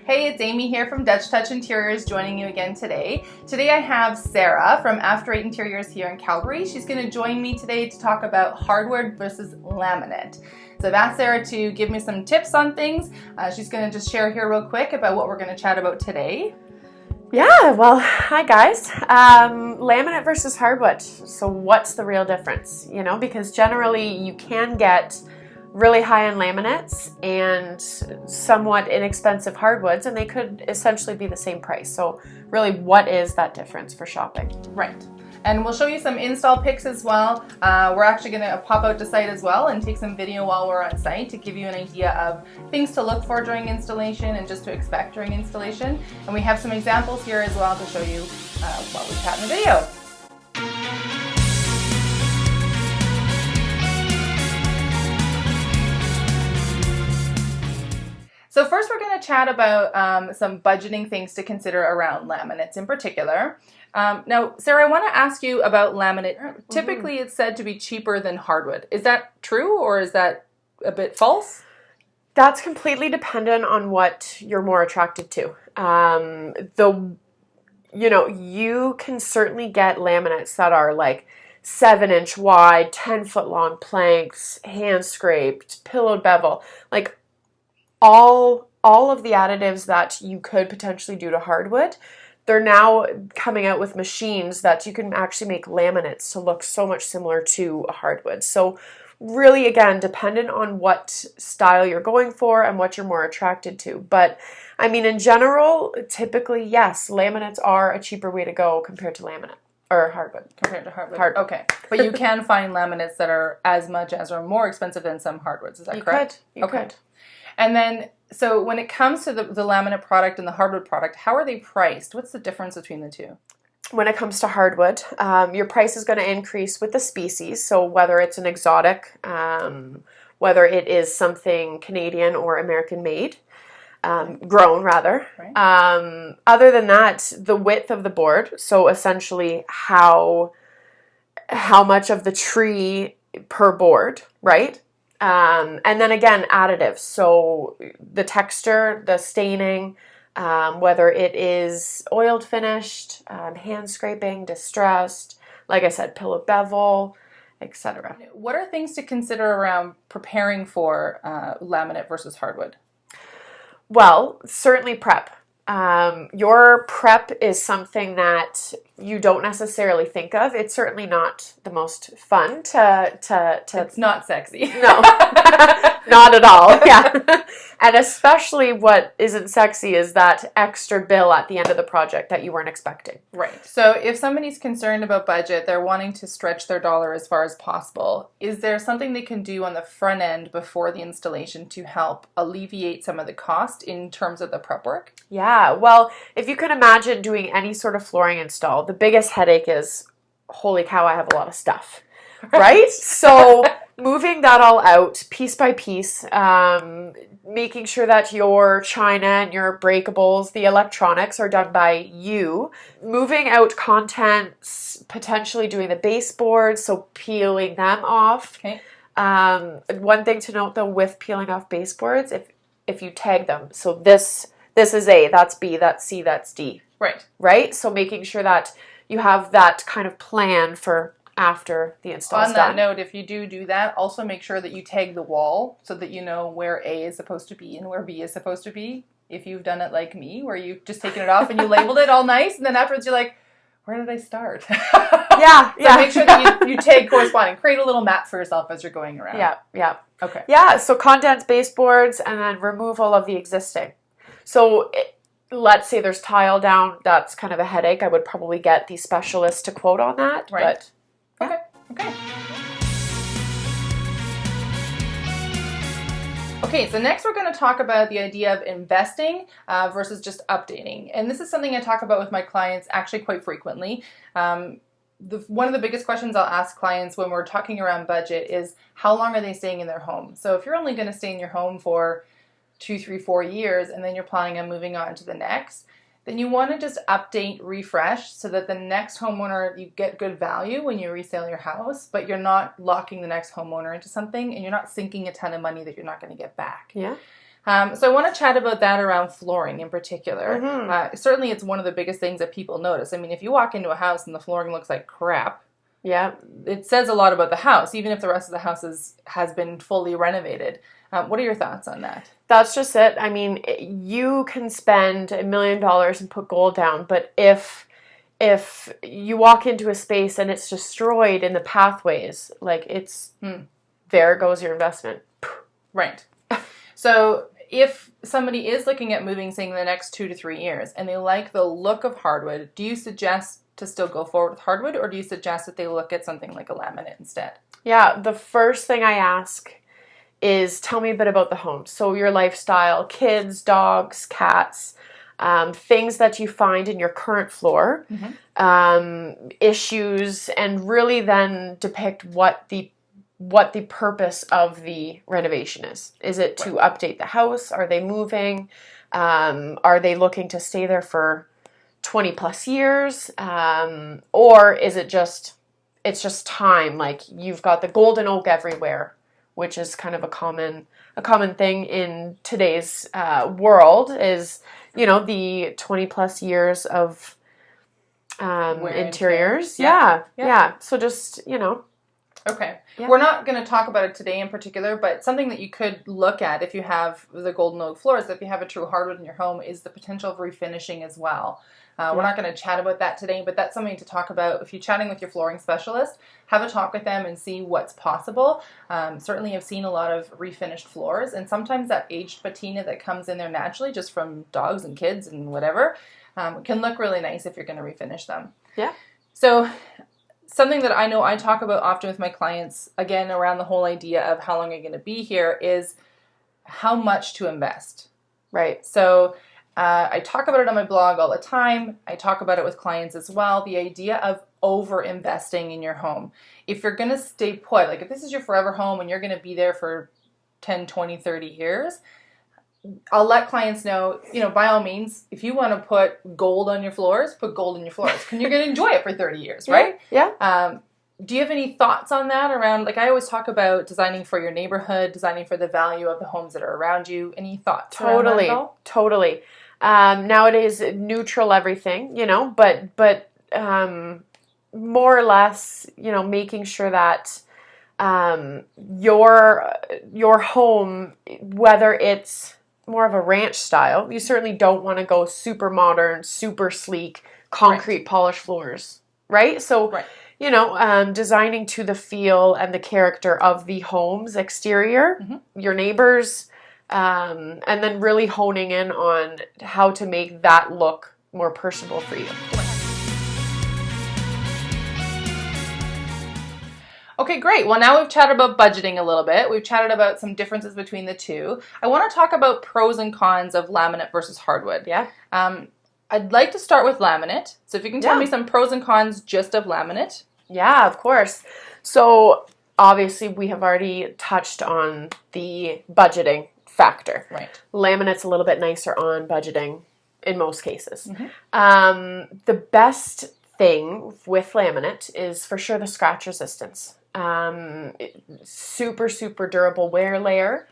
Hey, it's Amy here from Dutch Touch Interiors joining you again today. Today I have Sarah from After Eight Interiors here in Calgary. She's going to join me today to talk about hardwood versus laminate. So I've asked Sarah to give me some tips on things. She's going to just share here real quick about what we're going to chat about today. Yeah, well, hi guys. Laminate versus hardwood. So what's the real difference? You know, because generally you can get really high-end laminates and somewhat inexpensive hardwoods, and they could essentially be the same price. So really, what is that difference for shopping? Right. And we'll show you some install pics as well. We're actually going to pop out to site as well and take some video while we're on site to give you an idea of things to look for during installation and just to expect during installation. And we have some examples here as well to show you what we chat in the video. So first we're going to chat about some budgeting things to consider around laminates in particular. Now, Sarah, I want to ask you about laminate. Typically it's said to be cheaper than hardwood. Is that true or is that a bit false? That's completely dependent on what you're more attracted to. You can certainly get laminates that are like 7-inch wide, 10-foot long planks, hand scraped, pillowed bevel, like all of the additives that you could potentially do to hardwood. They're now coming out with machines that you can actually make laminates to look so much similar to a hardwood. So really, again, dependent on what style you're going for and what you're more attracted to. But I mean, in general, typically, yes, laminates are a cheaper way to go compared to laminate. Or hardwood. Compared to hardwood. Okay. But you can find laminates that are as much as or more expensive than some hardwoods. Is that correct? You could. And then, so when it comes to the laminate product and the hardwood product, how are they priced? What's the difference between the two? When it comes to hardwood, your price is going to increase with the species. So whether it's an exotic, whether it is something Canadian or American made, grown rather. Right. Other than that, the width of the board, so essentially how much of the tree per board, right? And then again, additives. So the texture, the staining, whether it is oiled finished, hand scraping, distressed, like I said, pillow bevel, etc. What are things to consider around preparing for laminate versus hardwood? Well, certainly prep. Your prep is something that you don't necessarily think of. It's certainly not the most fun to It's not sexy. No, not at all. Yeah. And especially what isn't sexy is that extra bill at the end of the project that you weren't expecting. Right. So if somebody's concerned about budget, they're wanting to stretch their dollar as far as possible, is there something they can do on the front end before the installation to help alleviate some of the cost in terms of the prep work? Yeah. Well, if you can imagine doing any sort of flooring install, the biggest headache is, holy cow, I have a lot of stuff, right? So moving that all out piece by piece, making sure that your china and your breakables, the electronics are done by you, moving out contents, potentially doing the baseboards, so peeling them off. Okay. One thing to note though with peeling off baseboards, if you tag them, so this is A, that's B, that's C, that's D. Right. Right? So making sure that you have that kind of plan for after the install is done. On that note, if you do that, also make sure that you tag the wall so that you know where A is supposed to be and where B is supposed to be. If you've done it like me, where you've just taken it off and you labeled it all nice, and then afterwards you're like, where did I start? Yeah. So make sure that you tag corresponding. Create a little map for yourself as you're going around. Yeah. Okay. Yeah, so condensed baseboards and then removal of the existing. So let's say there's tile down, that's kind of a headache. I would probably get the specialist to quote on that. Right. But, yeah. Okay. Okay, so next we're going to talk about the idea of investing versus just updating. And this is something I talk about with my clients actually quite frequently. One of the biggest questions I'll ask clients when we're talking around budget is how long are they staying in their home? So if you're only going to stay in your home for 2, 3, 4 years and then you're planning on moving on to the next, then you want to just update, refresh, so that the next homeowner, you get good value when you resell your house, but you're not locking the next homeowner into something and you're not sinking a ton of money that you're not going to get back. Yeah. So I want to chat about that around flooring in particular. Mm-hmm. Certainly it's one of the biggest things that people notice. I mean, if you walk into a house and the flooring looks like crap, Yeah. it says a lot about the house, even if the rest of the house has been fully renovated. What are your thoughts on that? That's just it. I mean, you can spend $1 million and put gold down, but if you walk into a space and it's destroyed in the pathways, like it's there goes your investment. Right. So if somebody is looking at moving, say, in the next 2 to 3 years, and they like the look of hardwood, do you suggest to still go forward with hardwood, or do you suggest that they look at something like a laminate instead? Yeah, the first thing I ask is, tell me a bit about the home. So your lifestyle, kids, dogs, cats, things that you find in your current floor, issues, and really then depict what the purpose of the renovation is. Is it to update the house? Are they moving? Are they looking to stay there for 20 plus years? Or is it just, it's just time? Like you've got the golden oak everywhere, which is kind of a common thing in today's world, is, you know, the 20 plus years of interiors. Yeah. So just, you know. Okay. Yeah. We're not going to talk about it today in particular, but something that you could look at if you have the golden oak floors, if you have a true hardwood in your home, is the potential of refinishing as well. We're not going to chat about that today, but that's something to talk about. If you're chatting with your flooring specialist, have a talk with them and see what's possible. Certainly I've seen a lot of refinished floors, and sometimes that aged patina that comes in there naturally just from dogs and kids and whatever can look really nice if you're going to refinish them. Yeah. So something that I know I talk about often with my clients, again, around the whole idea of how long are you going to be here, is how much to invest. Right. So I talk about it on my blog all the time. I talk about it with clients as well. The idea of over investing in your home. If you're going to stay put, like if this is your forever home and you're going to be there for 10, 20, 30 years, I'll let clients know, you know, by all means, if you want to put gold on your floors, put gold in your floors. And you're going to enjoy it for 30 years, right? Yeah. Do you have any thoughts on that around, like I always talk about designing for your neighborhood, designing for the value of the homes that are around you. Any thoughts around that at all? Totally. Nowadays, neutral everything, you know, but more or less, you know, making sure that your home, whether it's more of a ranch style, you certainly don't want to go super modern, super sleek, concrete polished floors, right? So, you know, designing to the feel and the character of the home's exterior, your neighbors, and then really honing in on how to make that look more personable for you. Okay, great. Well, now we've chatted about budgeting a little bit. We've chatted about some differences between the two. I want to talk about pros and cons of laminate versus hardwood. Yeah. I'd like to start with laminate. So if you can tell me some pros and cons just of laminate. Yeah, of course. So obviously we have already touched on the budgeting factor. Right. Laminate's a little bit nicer on budgeting in most cases. The best thing with laminate is for sure the scratch resistance. Super durable wear layer,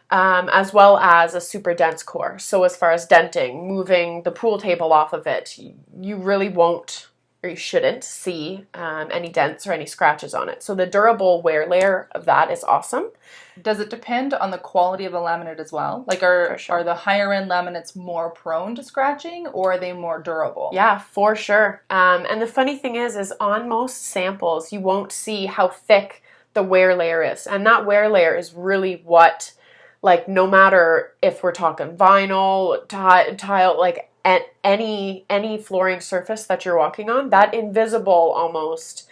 as well as a super dense core. So as far as denting, moving the pool table off of it, you really won't, or you shouldn't see any dents or any scratches on it. So the durable wear layer of that is awesome. Does it depend on the quality of the laminate as well? Like are the higher end laminates more prone to scratching, or are they more durable? Yeah, for sure. And the funny thing is on most samples, you won't see how thick the wear layer is. And that wear layer is really what, like, no matter if we're talking vinyl, tile, like any flooring surface that you're walking on, that invisible almost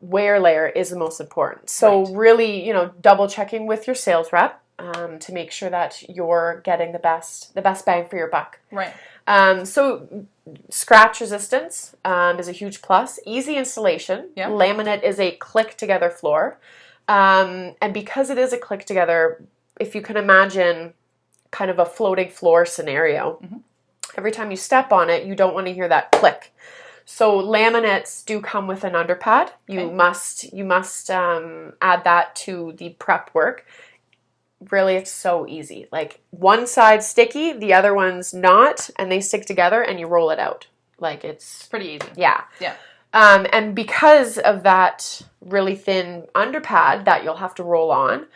wear layer is the most important. So really, you know, double checking with your sales rep to make sure that you're getting the best bang for your buck. Right. So scratch resistance is a huge plus. Easy installation. Yeah. Laminate is a click together floor. And because it is a click together, if you can imagine kind of a floating floor scenario, every time you step on it, you don't want to hear that click. So laminates do come with an underpad. You must add that to the prep work. Really, it's so easy. Like one side's sticky, the other one's not, and they stick together and you roll it out. Like it's Pretty easy. yeah. Yeah. And because of that really thin underpad that you'll have to roll on,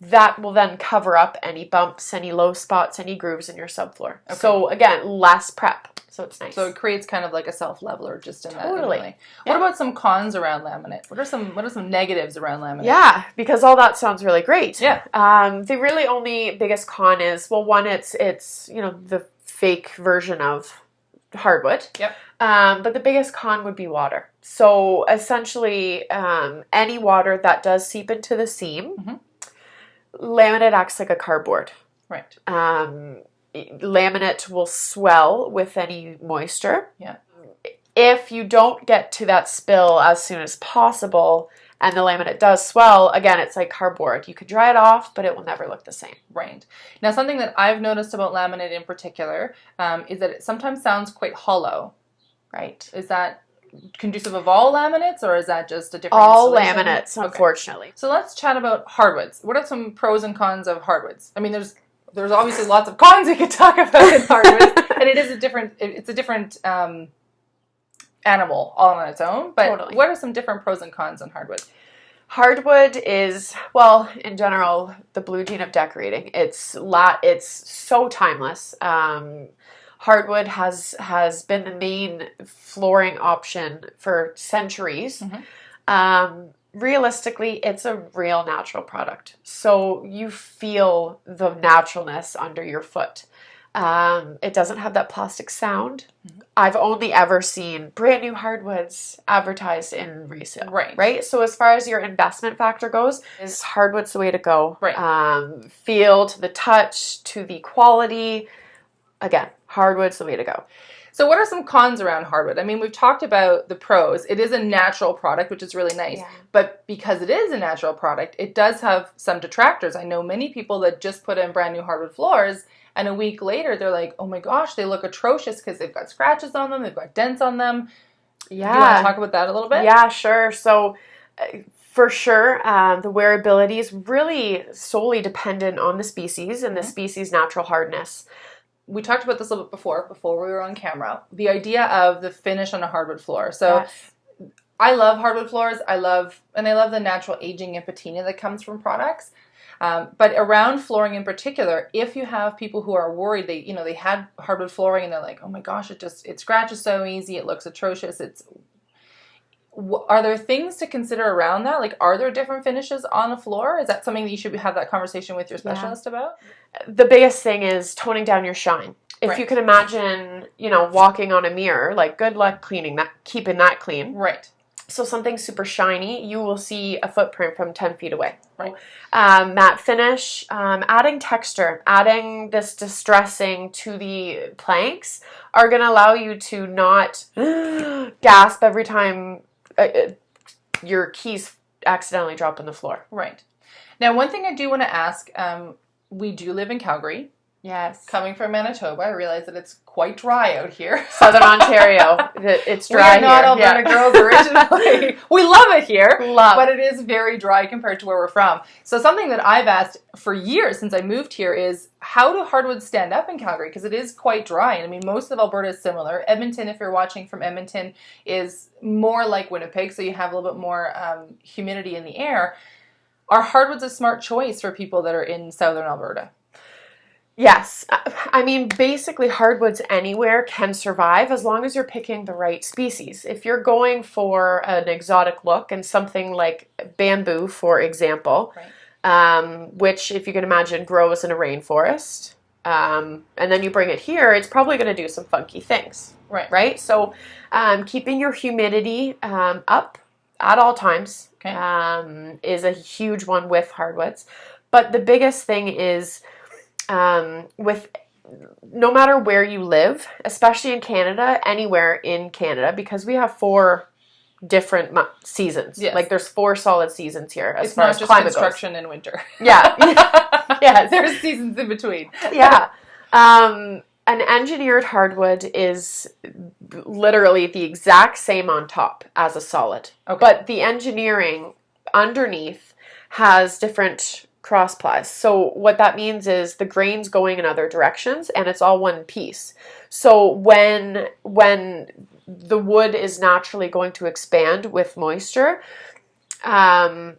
that will then cover up any bumps, any low spots, any grooves in your subfloor. Okay. So again, less prep. So it's nice. So it creates kind of like a self-leveler just in that. Totally. Yeah. What about some cons around laminate? What are some negatives around laminate? Yeah, because all that sounds really great. Yeah. The really only biggest con is, well, one, it's the fake version of hardwood. Yep. But the biggest con would be water. So essentially, any water that does seep into the seam, laminate acts like a cardboard. Right. Laminate will swell with any moisture. Yeah. If you don't get to that spill as soon as possible and the laminate does swell, again, it's like cardboard. You can dry it off, but it will never look the same. Right. Now, something that I've noticed about laminate in particular is that it sometimes sounds quite hollow. Right. Is that conducive of all laminates, or is that just a different all installation? Laminates, unfortunately. Okay. So let's chat about hardwoods. What are some pros and cons of hardwoods? I mean, there's obviously lots of cons we could talk about in hardwoods, and it's a different animal all on its own. But totally. What are some different pros and cons on hardwood? Hardwood is, well, in general, the blue gene of decorating. It's so timeless. Hardwood has been the main flooring option for centuries. Realistically, it's a real natural product. So you feel the naturalness under your foot. It doesn't have that plastic sound. I've only ever seen brand new hardwoods advertised in resale. Right. So as far as your investment factor goes, is hardwood's the way to go. Right. Feel to the touch, to the quality. Again, hardwood's the way to go. So what are some cons around hardwood? I mean, we've talked about the pros. It is a natural product, which is really nice. Yeah. But because it is a natural product, it does have some detractors. I know many people that just put in brand new hardwood floors, and a week later they're like, oh my gosh, they look atrocious because they've got scratches on them, they've got dents on them. Yeah. Do you want to talk about that a little bit? Yeah, sure. So for sure, the wearability is really solely dependent on the species and the species' natural hardness. We talked about this a little bit before we were on camera, the idea of the finish on a hardwood floor. So yes. I love hardwood floors. I love the natural aging and patina that comes from products. But around flooring in particular, if you have people who are worried, they had hardwood flooring and they're like, oh my gosh, it scratches so easy. It looks atrocious. Are there things to consider around that? Like, are there different finishes on a floor? Is that something that you should have that conversation with your specialist about? The biggest thing is toning down your shine. If you can imagine, walking on a mirror, like good luck keeping that clean. Right. So something super shiny, you will see a footprint from 10 feet away. Right. Matte finish, adding texture, adding this distressing to the planks are going to allow you to not gasp every time your keys accidentally drop on the floor. Right. Now, one thing I do want to ask, we do live in Calgary. Yes. Coming from Manitoba, I realize that it's quite dry out here. Southern Ontario. It's dry here. We're not Alberta girls originally. We love it here, but it is very dry compared to where we're from. So something that I've asked for years since I moved here is, how do hardwoods stand up in Calgary? Because it is quite dry. And I mean, most of Alberta is similar. Edmonton, if you're watching from Edmonton, is more like Winnipeg, so you have a little bit more humidity in the air. Are hardwoods a smart choice for people that are in southern Alberta? Yes. I mean, basically hardwoods anywhere can survive as long as you're picking the right species. If you're going for an exotic look and something like bamboo, for example, which, if you can imagine, grows in a rainforest, and then you bring it here, it's probably going to do some funky things. Right? So keeping your humidity up at all times is a huge one with hardwoods. But the biggest thing is, with no matter where you live, especially in Canada, anywhere in Canada, because we have 4 different seasons. Yes. Like there's 4 solid seasons here as far as climate goes. It's not just construction in winter. Yeah. Yeah. There's seasons in between. Yeah. An engineered hardwood is literally the exact same on top as a solid. Okay. But the engineering underneath has different cross plies. So what that means is the grain's going in other directions and it's all one piece. So when the wood is naturally going to expand with moisture, the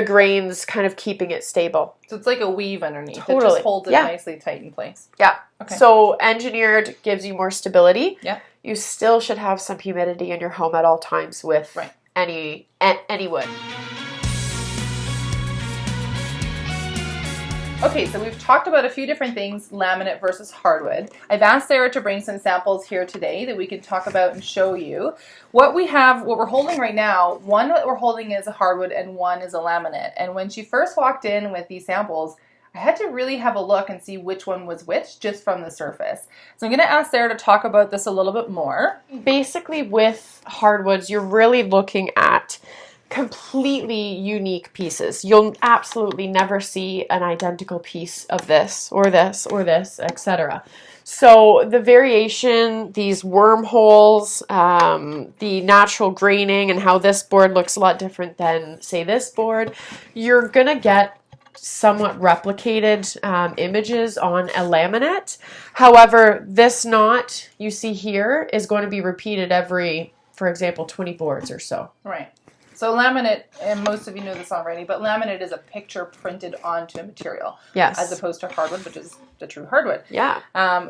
grain's kind of keeping it stable. So it's like a weave underneath. Totally. It just holds it nicely tight in place. Yeah. Okay. So engineered gives you more stability. Yeah. You still should have some humidity in your home at all times with any wood. Okay, so we've talked about a few different things, laminate versus hardwood. I've asked Sarah to bring some samples here today that we can talk about and show you. What we're holding right now, one that we're holding is a hardwood and one is a laminate. And when she first walked in with these samples, I had to really have a look and see which one was which just from the surface. So I'm going to ask Sarah to talk about this a little bit more. Basically with hardwoods, you're really looking at completely unique pieces. You'll absolutely never see an identical piece of this or this or this, etc. So the variation, these wormholes, the natural graining and how this board looks a lot different than, say, this board, you're going to get somewhat replicated images on a laminate. However, this knot you see here is going to be repeated every, for example, 20 boards or so. Right. So laminate, and most of you know this already, but laminate is a picture printed onto a material. Yes. As opposed to hardwood, which is the true hardwood. Yeah.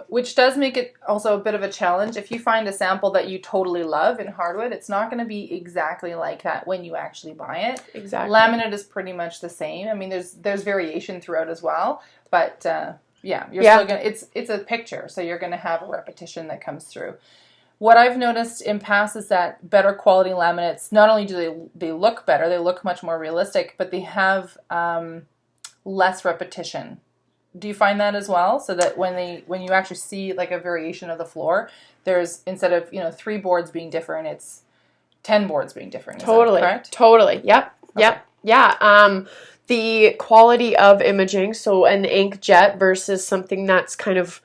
Which does make it also a bit of a challenge. If you find a sample that you totally love in hardwood, it's not going to be exactly like that when you actually buy it. Exactly. Laminate is pretty much the same. I mean, there's variation throughout as well, but still gonna, it's a picture, so you're going to have a repetition that comes through. What I've noticed in past is that better quality laminates, not only do they look better, they look much more realistic, but they have less repetition. Do you find that as well? So that when you actually see like a variation of the floor, there's, instead of 3 boards being different, it's 10 boards being different. Totally. Is that correct? Totally. Yep. Okay. Yep. Yeah. The quality of imaging, so an inkjet versus something that's kind of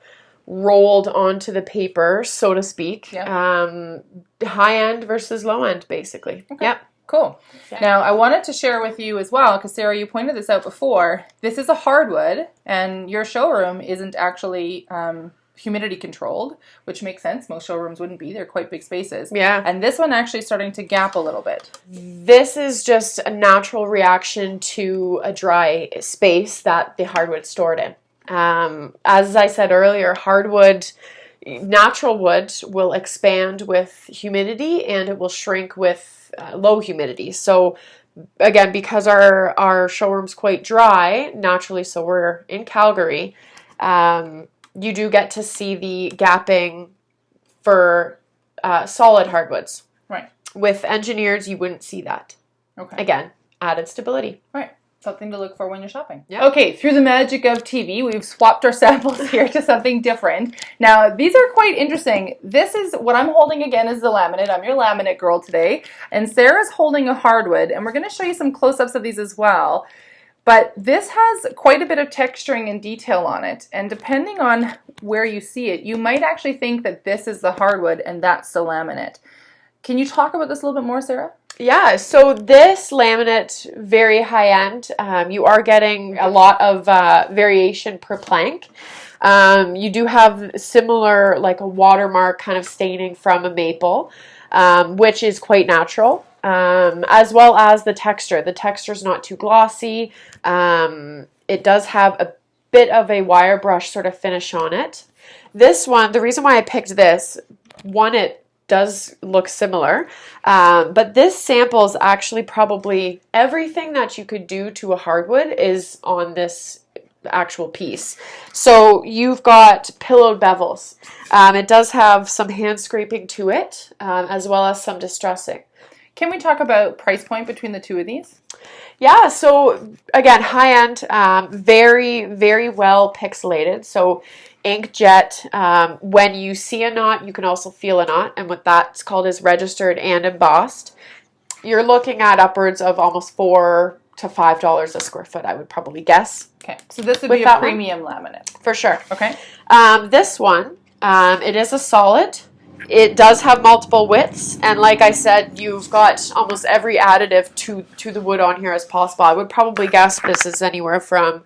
rolled onto the paper, so to speak. Yep. High end versus low end, basically. Okay. Yep. Cool. Yeah. Now, I wanted to share with you as well, because Sarah, you pointed this out before. This is a hardwood, and your showroom isn't actually humidity controlled, which makes sense. Most showrooms wouldn't be. They're quite big spaces. Yeah. And this one actually is starting to gap a little bit. This is just a natural reaction to a dry space that the hardwood's stored in. As I said earlier, natural wood will expand with humidity and it will shrink with low humidity. So again, because our showroom's quite dry, naturally, so we're in Calgary, you do get to see the gapping for solid hardwoods. Right. With engineers, you wouldn't see that. Okay. Again, added stability. Right. Something to look for when you're shopping. Yeah. Okay, through the magic of TV, we've swapped our samples here to something different. Now, these are quite interesting. This is, what I'm holding again is the laminate. I'm your laminate girl today. And Sarah's holding a hardwood, and we're going to show you some close-ups of these as well. But this has quite a bit of texturing and detail on it. And depending on where you see it, you might actually think that this is the hardwood and that's the laminate. Can you talk about this a little bit more, Sarah? Yeah, so this laminate, very high end. You are getting a lot of variation per plank. You do have similar, like a watermark kind of staining from a maple, which is quite natural, as well as the texture. The texture is not too glossy. It does have a bit of a wire brush sort of finish on it. This one, the reason why I picked this, one, it does look similar, but this sample is actually probably everything that you could do to a hardwood is on this actual piece. So you've got pillowed bevels. It does have some hand scraping to it, as well as some distressing. Can we talk about price point between the two of these? Yeah, so again, high end, very, very well pixelated. So inkjet, when you see a knot, you can also feel a knot, and what that's called is registered and embossed. You're looking at upwards of almost $4 to $5 a square foot, I would probably guess. Okay, so this would be a premium laminate. For sure. Okay. This one, it is a solid. It does have multiple widths, and like I said, you've got almost every additive to the wood on here as possible. I would probably guess this is anywhere from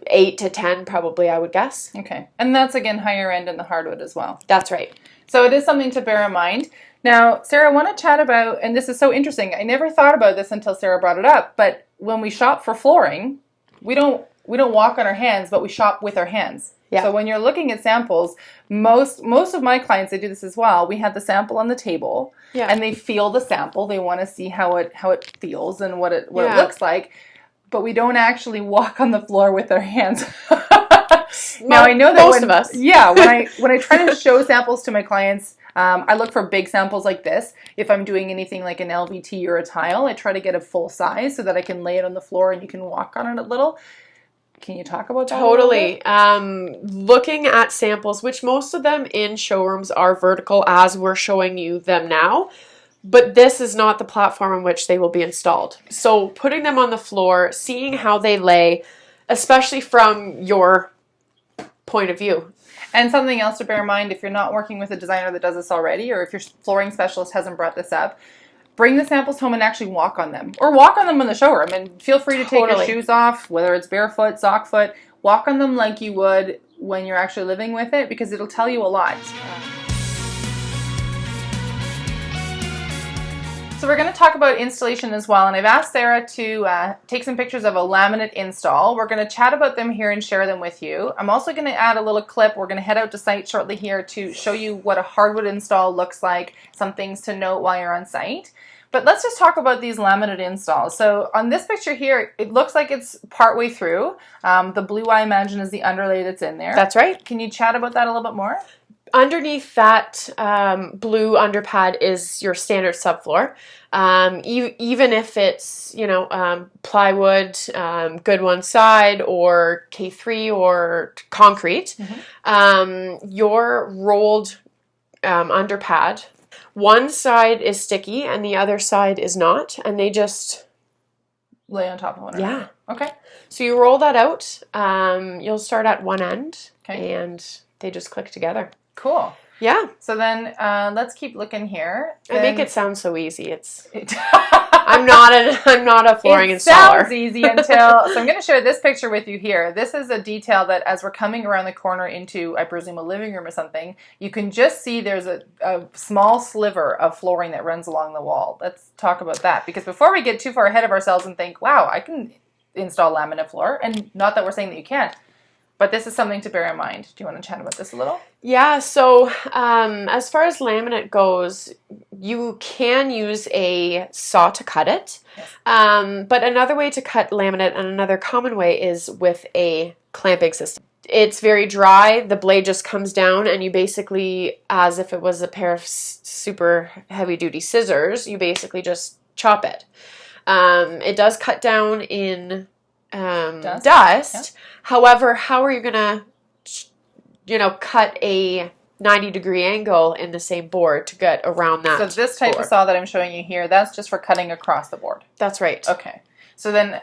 8 to 10, probably, I would guess. Okay. And that's, again, higher end in the hardwood as well. That's right. So it is something to bear in mind. Now, Sarah, I want to chat about, and this is so interesting, I never thought about this until Sarah brought it up, but when we shop for flooring, we don't walk on our hands, but we shop with our hands. Yeah. So when you're looking at samples, most of my clients, they do this as well. We have the sample on the table, and they feel the sample. They want to see how it feels and what it looks like. But we don't actually walk on the floor with our hands. Now I know that most of us. Yeah, when I try to show samples to my clients, I look for big samples like this. If I'm doing anything like an LVT or a tile, I try to get a full size so that I can lay it on the floor and you can walk on it a little. Can you talk about that? Totally. Looking at samples, which most of them in showrooms are vertical as we're showing you them now, but this is not the platform on which they will be installed. So putting them on the floor, seeing how they lay, especially from your point of view. And something else to bear in mind, if you're not working with a designer that does this already, or if your flooring specialist hasn't brought this up, bring the samples home and actually walk on them. Or walk on them in the showroom. And feel free to take your shoes off, whether it's barefoot, sock foot. Walk on them like you would when you're actually living with it, because it'll tell you a lot. So we're going to talk about installation as well, and I've asked Sarah to take some pictures of a laminate install. We're going to chat about them here and share them with you. I'm also going to add a little clip. We're going to head out to site shortly here to show you what a hardwood install looks like, some things to note while you're on site. But let's just talk about these laminate installs. So on this picture here, it looks like it's partway through. The blue, I imagine, is the underlay that's in there. That's right. Can you chat about that a little bit more? Underneath that blue underpad is your standard subfloor. Even if it's, plywood, good one side, or K3 or concrete, your rolled underpad, one side is sticky and the other side is not, and they just lay on top of one another. Yeah. Okay. So you roll that out. You'll start at one end, and they just click together. Cool. Yeah. So then let's keep looking here. I make it sound so easy. I'm not a flooring installer. It sounds easy until, so I'm going to share this picture with you here. This is a detail that as we're coming around the corner into, I presume, a living room or something, you can just see there's a small sliver of flooring that runs along the wall. Let's talk about that, because before we get too far ahead of ourselves and think, wow, I can install laminate floor, and not that we're saying that you can't, but this is something to bear in mind. Do you want to chat about this a little? Yeah, so as far as laminate goes, you can use a saw to cut it. Yes. But another way to cut laminate, and another common way, is with a clamping system. It's very dry, the blade just comes down, and you basically, as if it was a pair of super heavy-duty scissors, you basically just chop it. It does cut down in dust. Yeah. However, how are you going to, cut a 90-degree angle in the same board to get around that? So this type of saw that I'm showing you here, that's just for cutting across the board. That's right. Okay. So then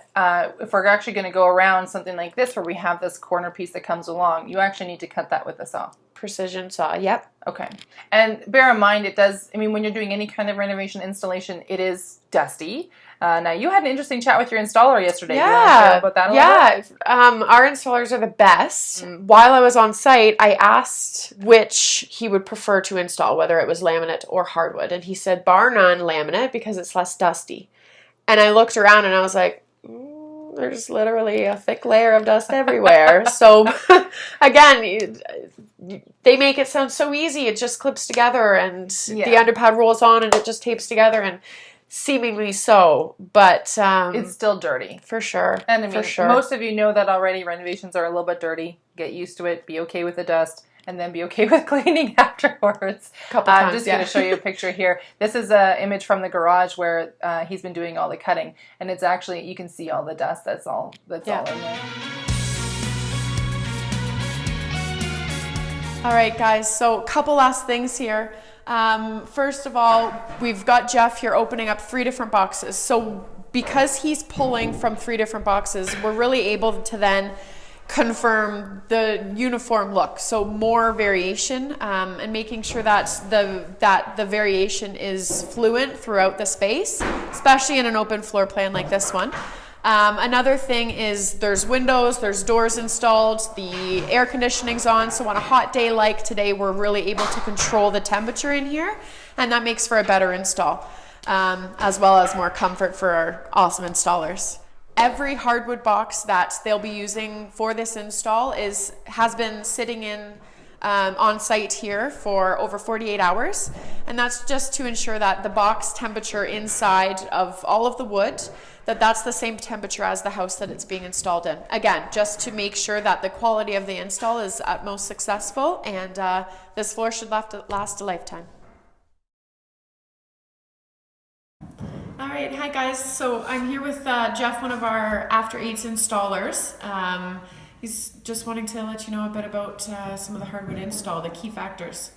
if we're actually going to go around something like this where we have this corner piece that comes along, you actually need to cut that with a saw. Precision saw, yep. Okay. And bear in mind, it does, when you're doing any kind of renovation installation, it is dusty. Now, you had an interesting chat with your installer yesterday. Yeah. Do you want to share about that a little bit? Our installers are the best. While I was on site, I asked which he would prefer to install, whether it was laminate or hardwood. And he said, bar none, laminate, because it's less dusty. And I looked around and I was like, there's literally a thick layer of dust everywhere. So, again, they make it sound so easy. It just clips together and the underpad rolls on and it just tapes together, and seemingly so, but it's still dirty. For sure. And for sure. Most of you know that already. Renovations are a little bit dirty. Get used to it. Be okay with the dust. And then be okay with cleaning afterwards. I'm just going to show you a picture here. This is an image from the garage where he's been doing all the cutting, and it's actually, you can see all the dust that's all in there. All right, guys, so a couple last things here. First of all, we've got Jeff here opening up 3 different boxes. So because he's pulling from 3 different boxes, we're really able to then confirm the uniform look. So more variation, and making sure that the variation is fluent throughout the space, especially in an open floor plan like this one. Another thing is there's windows, there's doors installed, the air conditioning's on, so on a hot day like today, we're really able to control the temperature in here, and that makes for a better install, as well as more comfort for our awesome installers. Every hardwood box that they'll be using for this install has been sitting in on site here for over 48 hours, and that's just to ensure that the box temperature inside of all of the wood, that's the same temperature as the house that it's being installed in. Again, just to make sure that the quality of the install is at most successful, and this floor should last a lifetime. All right, hi guys. So I'm here with Jeff, one of our After Eights installers. He's just wanting to let you know a bit about some of the hardwood install, the key factors.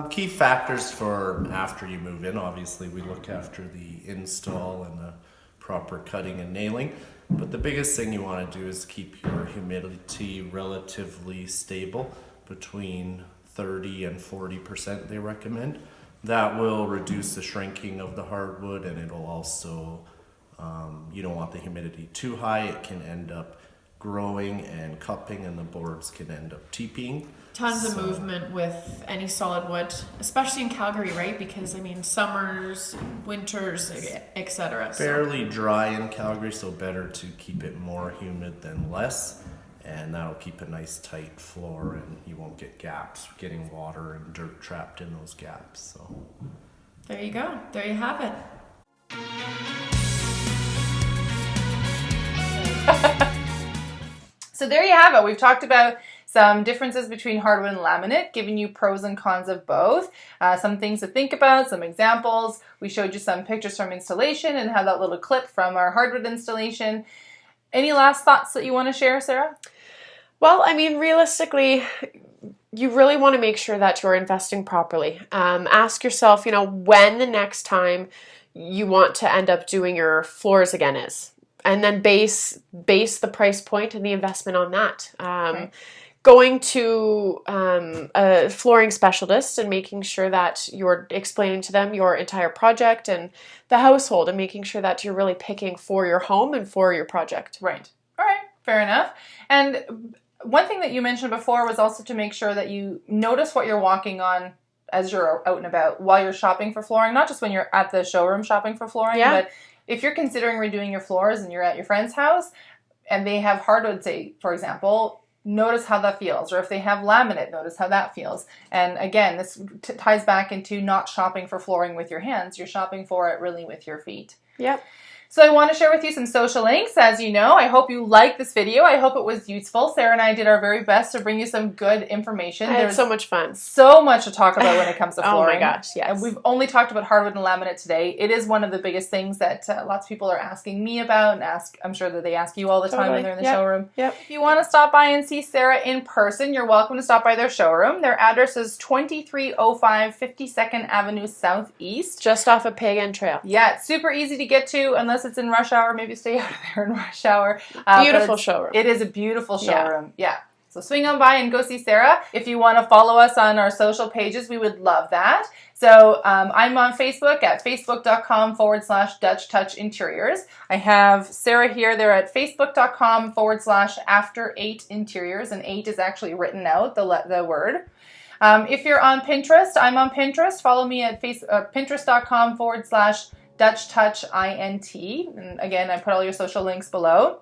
Key factors for after you move in, obviously we look after the install and the proper cutting and nailing, but the biggest thing you want to do is keep your humidity relatively stable between 30 and 40% they recommend. That will reduce the shrinking of the hardwood, and it'll also, you don't want the humidity too high. It can end up growing and cupping, and the boards can end up TPing. Tons of movement with any solid wood, especially in Calgary, right? Because I mean, summers, winters, etc. Fairly dry in Calgary, so better to keep it more humid than less, and that'll keep a nice tight floor, and you won't get gaps, getting water and dirt trapped in those gaps. So there you go. There you have it. So there you have it. We've talked about some differences between hardwood and laminate, giving you pros and cons of both, some things to think about, some examples. We showed you some pictures from installation and had that little clip from our hardwood installation. Any last thoughts that you want to share, Sarah? Well, I mean, realistically, you really want to make sure that you're investing properly. Ask yourself, when the next time you want to end up doing your floors again is. And then base the price point and the investment on that. Okay. Going to a flooring specialist and making sure that you're explaining to them your entire project and the household, and making sure that you're really picking for your home and for your project. Right. All right. Fair enough. And one thing that you mentioned before was also to make sure that you notice what you're walking on as you're out and about while you're shopping for flooring, not just when you're at the showroom shopping for flooring, but if you're considering redoing your floors and you're at your friend's house and they have hardwood, say, for example, notice how that feels. Or if they have laminate, notice how that feels. And again, this ties back into not shopping for flooring with your hands. You're shopping for it really with your feet. Yep. So I want to share with you some social links. As you know, I hope you liked this video. I hope it was useful. Sarah and I did our very best to bring you some good information. There's so much fun. So much to talk about when it comes to flooring. Oh my gosh, yes. And we've only talked about hardwood and laminate today. It is one of the biggest things that lots of people are asking me about, and I'm sure that they ask you all the time when they're in the showroom. Yep. If you want to stop by and see Sarah in person, you're welcome to stop by their showroom. Their address is 2305 52nd Avenue Southeast. Just off of Pagan Trail. Yeah, it's super easy to get to unless it's in rush hour. Maybe stay out of there in rush hour. Beautiful showroom. It is a beautiful showroom. Yeah. So swing on by and go see Sarah. If you want to follow us on our social pages, we would love that. So I'm on Facebook at facebook.com/Dutch Touch Interiors. I have Sarah here. They're at facebook.com/After 8 Interiors, and 8 is actually written out, the word. If you're on Pinterest, I'm on Pinterest. Follow me at pinterest.com/Dutch Touch INT. And again, I put all your social links below.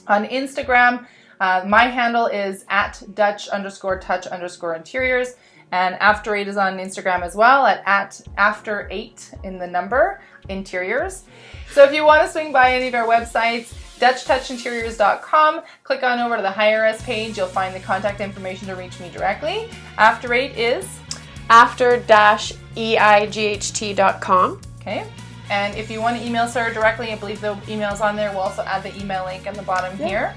On Instagram, my handle is at Dutch_Touch_Interiors. And After 8 is on Instagram as well at After 8 in the number Interiors. So if you want to swing by any of our websites, DutchTouchInteriors.com, click on over to the Hire Us page. You'll find the contact information to reach me directly. After 8 is after-eight.com. Okay. And if you want to email Sarah directly, I believe the email's on there. We'll also add the email link on the bottom here.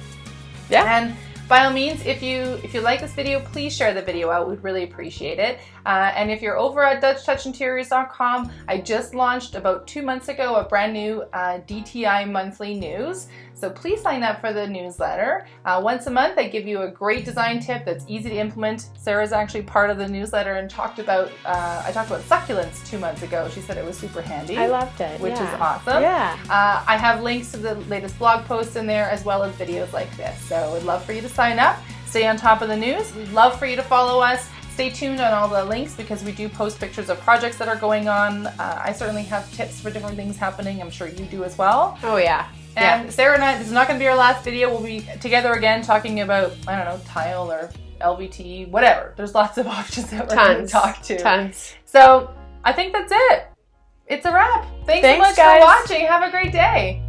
Yeah. And by all means, if you like this video, please share the video out. We'd really appreciate it. And if you're over at DutchTouchInteriors.com, I just launched about 2 months ago a brand new DTI monthly news. So please sign up for the newsletter. Once a month, I give you a great design tip that's easy to implement. Sarah's actually part of the newsletter and talked about, I talked about succulents 2 months ago. She said it was super handy. I loved it. Which is awesome. Yeah. I have links to the latest blog posts in there as well as videos like this. So we'd love for you to sign up, stay on top of the news. We'd love for you to follow us. Stay tuned on all the links because we do post pictures of projects that are going on. I certainly have tips for different things happening. I'm sure you do as well. Oh yeah. And Sarah and I, this is not going to be our last video. We'll be together again talking about, I don't know, tile or LVT, whatever. There's lots of options that we're going to talk to. Tons. So I think that's it. It's a wrap. Thanks so much guys. for watching. Have a great day.